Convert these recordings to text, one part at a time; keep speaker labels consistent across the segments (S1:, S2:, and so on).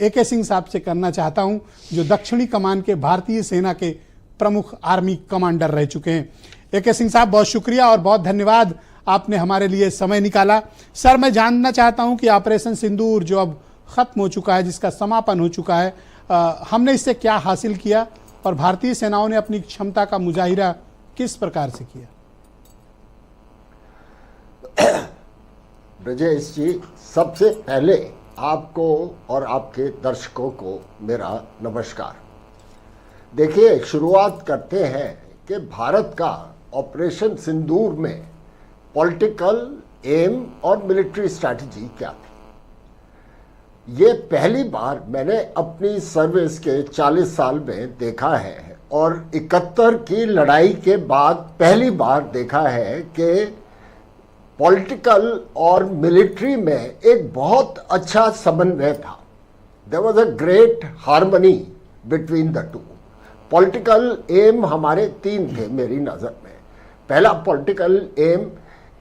S1: AK Singh साहब से करना चाहता हूं, जो दक्षिणी कमान के भारतीय सेना के प्रमुख आर्मी कमांडर रह चुके हैं। AK सिंह साहब, बहुत शुक्रिया और बहुत धन्यवाद, आपने हमारे लिए समय निकाला। सर, मैं जानना चाहता हूं कि ऑपरेशन सिंदूर जो अब खत्म हो चुका है, जिसका समापन हो चुका है, हमने इससे क्या हासिल किया और भारतीय सेनाओं ने अपनी क्षमता का मुजाहिरा किस प्रकार से किया?
S2: ब्रजेश जी, सबसे पहले आपको और आपके दर्शकों को मेरा नमस्कार। देखिए, शुरुआत करते हैं कि भारत का ऑपरेशन सिंदूर में पॉलिटिकल एम और मिलिट्री स्ट्रैटेजी क्या थी। ये पहली बार मैंने अपनी सर्विस के 40 साल में देखा है और 71 की लड़ाई के बाद पहली बार देखा है कि पॉलिटिकल और मिलिट्री में एक बहुत अच्छा समन्वय था। There was a great harmony between the two. Political um हमारे 3 थे मेरी नज़र में। पहला पॉलिटिकल एम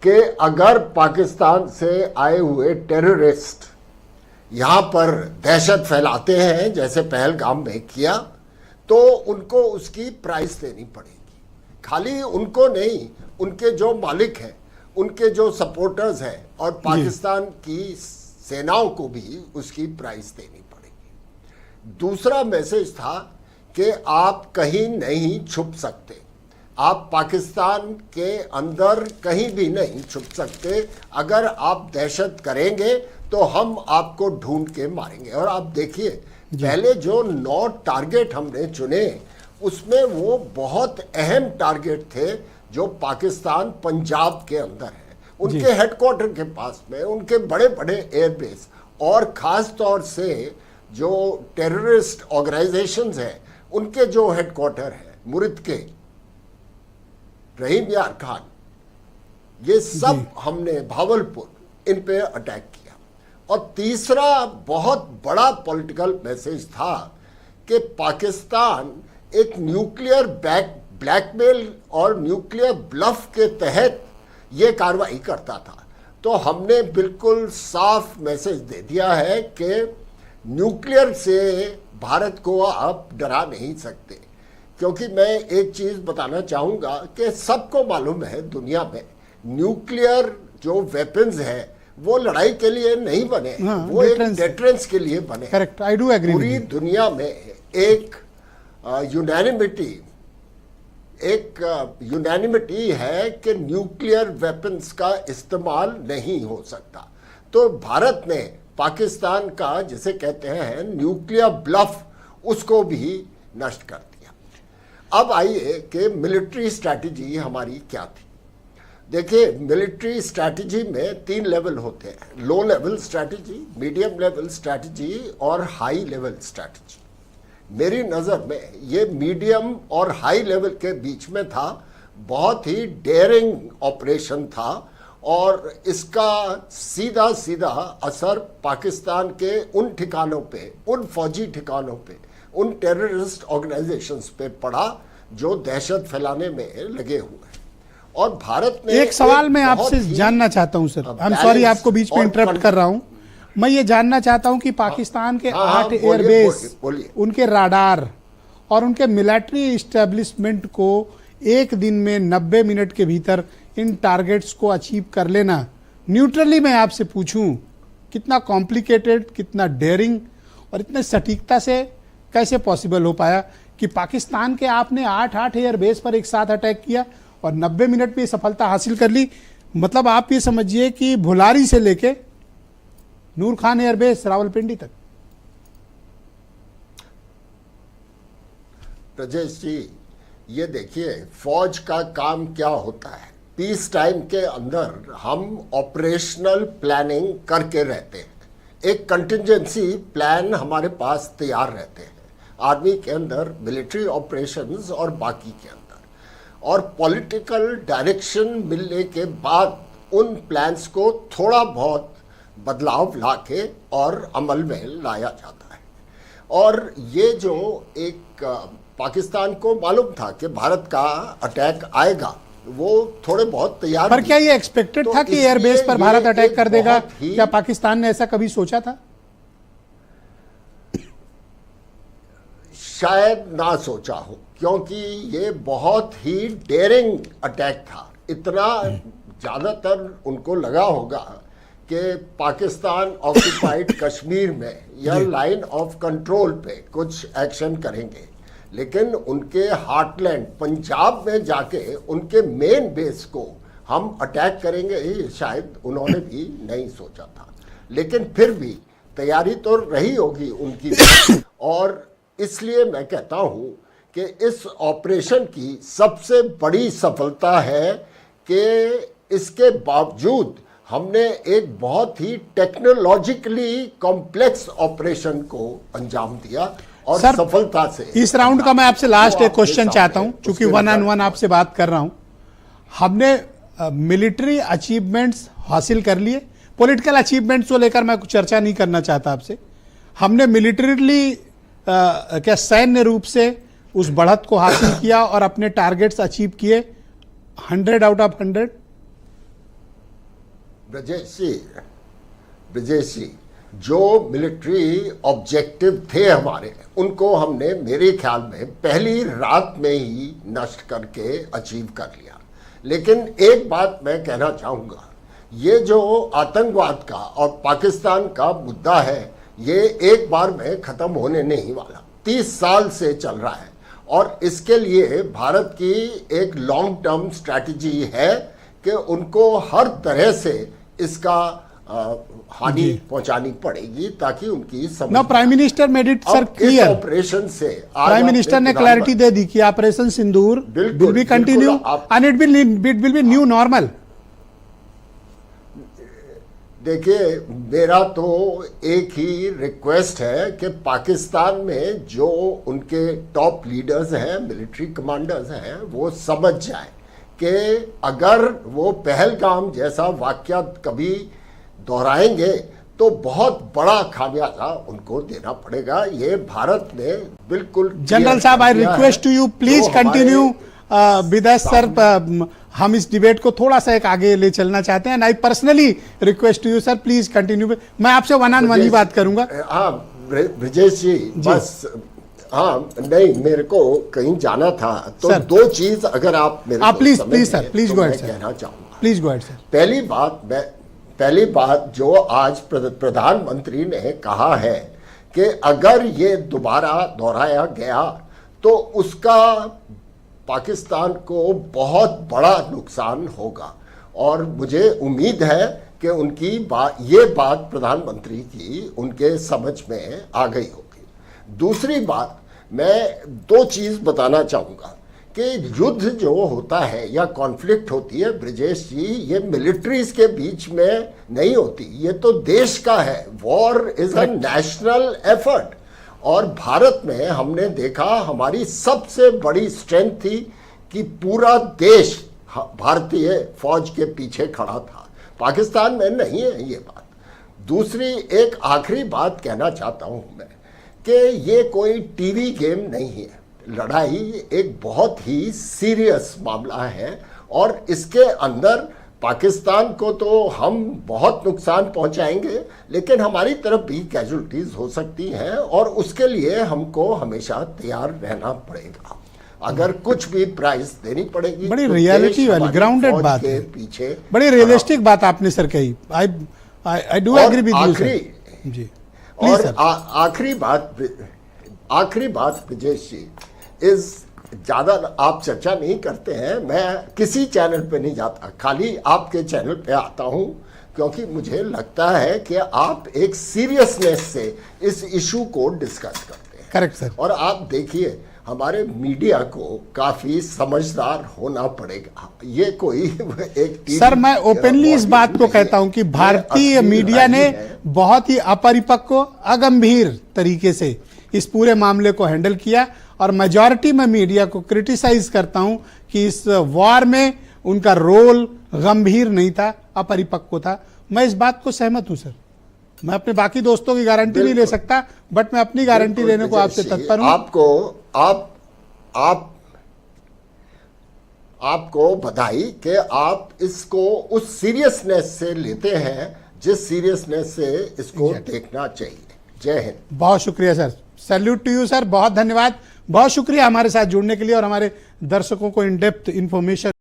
S2: कि अगर पाकिस्तान से आए हुए टेररिस्ट यहाँ पर दहशत फैलाते हैं, जैसे पहलगाम में किया, तो उनको उसकी प्राइस देनी पड़ेगी। खाली उनको नहीं, उनके जो मालिक हैं, उनके जो सपोर्टर्स हैं और पाकिस्तान की सेनाओं को भी उसकी प्राइस देनी पड़ेगी। दूसरा मैसेज था कि आप कहीं नहीं छुप सकते, आप पाकिस्तान के अंदर कहीं भी नहीं छुप सकते। अगर आप दहशत करेंगे तो हम आपको ढूंढ के मारेंगे। और आप देखिए, पहले जो 9 टारगेट हमने चुने, उसमें वो बहुत अहम टारगेट थे जो पाकिस्तान पंजाब के अंदर है, उनके हेडक्वार्टर के पास में, उनके बड़े बड़े एयरबेस, और ख़ास तौर से जो टेररिस्ट ऑर्गेनाइजेशंस हैं उनके जो हेडक्वार्टर है, मुरिद के, रहीम यार खान, ये सब हमने भावलपुर, इन पे अटैक किया। और तीसरा बहुत बड़ा पॉलिटिकल मैसेज था कि पाकिस्तान एक न्यूक्लियर ब्लैकमेल और न्यूक्लियर ब्लफ के तहत ये कार्रवाई करता था। तो हमने बिल्कुल साफ मैसेज दे दिया है कि न्यूक्लियर से भारत को आप डरा नहीं सकते। क्योंकि मैं एक चीज़ बताना चाहूँगा कि सबको मालूम है दुनिया में, न्यूक्लियर जो वेपन्स है वो लड़ाई के लिए नहीं बने, वो एक डेटरेंस के लिए बने।
S1: Correct, I do agree.
S2: पूरी दुनिया में एक यूनानिमिटी है कि न्यूक्लियर वेपन्स का इस्तेमाल नहीं हो सकता। तो भारत ने पाकिस्तान का, जिसे कहते हैं न्यूक्लियर ब्लफ, उसको भी नष्ट कर दिया। अब आइए कि मिलिट्री स्ट्रैटेजी हमारी क्या थी। देखिए, मिलिट्री स्ट्रैटेजी में 3 लेवल होते हैं: low level strategy, medium level strategy और हाई लेवल स्ट्रैटेजी। मेरी नज़र में ये मीडियम और हाई लेवल के बीच में था। बहुत ही डेयरिंग ऑपरेशन था और इसका सीधा सीधा असर पाकिस्तान के उन ठिकानों पे, उन फौजी ठिकानों पे, उन टेररिस्ट ऑर्गेनाइजेशंस पे पड़ा जो दहशत फैलाने में लगे हुए हैं। और भारत ने
S1: एक सवाल मैं आपसे जानना चाहता हूं सर, आई एम सॉरी आपको बीच में इंटरप्ट कर रहा हूं। मैं ये जानना चाहता हूं कि पाकिस्तान के 8 एयरबेस, उनके राडार और उनके मिलिट्री इस्टेब्लिशमेंट को एक दिन में 90 मिनट के भीतर इन टारगेट्स को अचीव कर लेना, न्यूट्रली मैं आपसे पूछूं, कितना कॉम्प्लिकेटेड, कितना डेयरिंग और इतने सटीकता से कैसे पॉसिबल हो पाया कि पाकिस्तान के आपने 8 एयरबेस पर एक साथ अटैक किया और 90 मिनट में सफलता हासिल कर ली। मतलब आप ये समझिए कि भुलारी से लेके नूर खान एयरबेस रावलपिंडी तक।
S2: ब्रजेश जी, ये देखिए, फौज का काम क्या होता है। पीस टाइम के अंदर हम ऑपरेशनल प्लानिंग करके रहते हैं। एक कंटिजेंसी प्लान हमारे पास तैयार रहते हैं, आर्मी के अंदर, मिलिट्री ऑपरेशंस और बाकी के अंदर। और पॉलिटिकल डायरेक्शन मिलने के बाद उन प्लान्स को थोड़ा बहुत बदलाव लाके और अमल में लाया जाता है। और ये जो एक पाकिस्तान को मालूम था कि भारत का अटैक आएगा, वो थोड़े बहुत तैयार।
S1: पर क्या ये एक्सपेक्टेड था कि एयरबेस पर भारत अटैक कर देगा? क्या पाकिस्तान ने ऐसा कभी सोचा था?
S2: शायद ना सोचा हो, क्योंकि ये बहुत ही डेयरिंग अटैक था। इतना ज़्यादातर उनको लगा होगा कि पाकिस्तान ऑक्युपाइड कश्मीर में या लाइन ऑफ कंट्रोल पे कुछ एक्शन करेंगे, लेकिन उनके हार्टलैंड पंजाब में जाके उनके मेन बेस को हम अटैक करेंगे, ये शायद उन्होंने भी नहीं सोचा था। लेकिन फिर भी तैयारी तो रही होगी उनकी। और इसलिए मैं कहता हूँ कि इस ऑपरेशन की सबसे बड़ी सफलता है कि इसके बावजूद हमने एक बहुत ही टेक्नोलॉजिकली कॉम्प्लेक्स ऑपरेशन को अंजाम दिया और
S1: सर,
S2: सफलता से।
S1: इस राउंड का मैं आपसे लास्ट एक क्वेश्चन चाहता हूं, क्योंकि 1-on-1 आपसे बात कर रहा हूं। हमने मिलिट्री अचीवमेंट्स हासिल कर लिए, पॉलिटिकल अचीवमेंट्स को लेकर मैं कुछ चर्चा नहीं करना चाहता आपसे। हमने मिलिट्रीली क्या सैन्य रूप से उस बढ़त को हासिल किया और अपने टारगेट्स अचीव किए 100 आउट ऑफ 100।
S2: ब्रजेश जी, जो मिलिट्री ऑब्जेक्टिव थे हमारे, उनको हमने मेरे ख्याल में पहली रात में ही नष्ट करके अचीव कर लिया। लेकिन एक बात मैं कहना चाहूँगा, ये जो आतंकवाद का और पाकिस्तान का मुद्दा है, ये एक बार में ख़त्म होने नहीं वाला। 30 साल से चल रहा है और इसके लिए भारत की एक लॉन्ग टर्म स्ट्रैटेजी है कि उनको हर तरह से इसका हानि पहुंचानी पड़ेगी ताकि उनकी
S1: ना prime minister made it sir clear.
S2: Operation से
S1: प्राइम मिनिस्टर ने क्लैरिटी दे दी कि operation Sindoor will be continue and it will be new normal.
S2: देखिए, मेरा तो एक ही रिक्वेस्ट है कि पाकिस्तान में जो उनके टॉप लीडर्स हैं, मिलिट्री कमांडर्स हैं, वो समझ जाए कि अगर वो पहलगाम जैसा वाकया कभी दोहराएंगे तो बहुत बड़ा खामियाजा उनको देना पड़ेगा। ये भारत ने बिल्कुल।
S1: जनरल साहब, I request to you please continue with us sir. हम इस डिबेट को थोड़ा सा एक आगे ले चलना चाहते हैं। I personally request to you sir, please continue. मैं आपसे 1-on-1 ही बात करूंगा।
S2: हाँ ब्रजेश जी, बस हाँ, नहीं, मेरे को कहीं जाना था तो सर, 2 चीज अगर आप मेरे
S1: please sir, please go ahead sir,
S2: कहना चाहूंगा।
S1: Please go ahead sir.
S2: पहली बात जो आज प्रधानमंत्री ने कहा है कि अगर ये दोबारा दोहराया गया तो उसका पाकिस्तान को बहुत बड़ा नुकसान होगा। और मुझे उम्मीद है कि उनकी ये बात प्रधानमंत्री की उनके समझ में आ गई होगी। दूसरी बात, मैं 2 चीज़ बताना चाहूँगा कि युद्ध जो होता है या कॉन्फ्लिक्ट होती है ब्रजेश जी, ये मिलिट्रीज के बीच में नहीं होती, ये तो देश का है। War is a national effort. और भारत में हमने देखा हमारी सबसे बड़ी स्ट्रेंथ थी कि पूरा देश भारतीय फौज के पीछे खड़ा था। पाकिस्तान में नहीं है ये बात। दूसरी एक आखिरी बात कहना चाहता हूँ मैं कि ये कोई टीवी गेम नहीं है। लड़ाई एक बहुत ही सीरियस मामला है और इसके अंदर पाकिस्तान को तो हम बहुत नुकसान पहुंचाएंगे, लेकिन हमारी तरफ भी कैजुअल्टीज हो सकती हैं और उसके लिए हमको हमेशा तैयार रहना पड़ेगा। अगर कुछ भी प्राइस देनी पड़ेगी।
S1: बड़ी रियलिटी वाली ग्राउंड बात है, पीछे बड़ी रियलिस्टिक बात आपने सर कही। I do agree with you sir ji.
S2: और आखिरी बात विजेश जी, इस ज़्यादा आप चर्चा नहीं करते हैं, मैं किसी चैनल पे नहीं जाता, खाली आपके चैनल पे आता हूँ क्योंकि मुझे लगता है कि आप एक सीरियसनेस से इस इशू को डिस्कस करते हैं।
S1: Correct sir.
S2: और आप देखिए हमारे मीडिया को काफ़ी समझदार होना पड़ेगा। ये कोई एक
S1: सर, मैं ओपनली इस बात को कहता हूँ कि भारतीय मीडिया ने बहुत ही अपरिपक्व, अगंभीर तरीके से इस पूरे मामले को हैंडल किया और मेजॉरिटी में मीडिया को क्रिटिसाइज करता हूं कि इस वॉर में उनका रोल गंभीर नहीं था, अपरिपक्व था। मैं इस बात को सहमत हूं सर। मैं अपने बाकी दोस्तों की गारंटी नहीं ले सकता, बट मैं अपनी गारंटी लेने को आपसे तत्पर हूं।
S2: आपको बधाई कि आप इसको उस सीरियसनेस से लेते हैं जिस सीरियसनेस से इसको देखना चाहिए। जय हिंद।
S1: बहुत शुक्रिया sir. Salute to you sir, बहुत धन्यवाद, बहुत शुक्रिया हमारे साथ जुड़ने के लिए और हमारे दर्शकों को इन डेप्थ इंफॉर्मेशन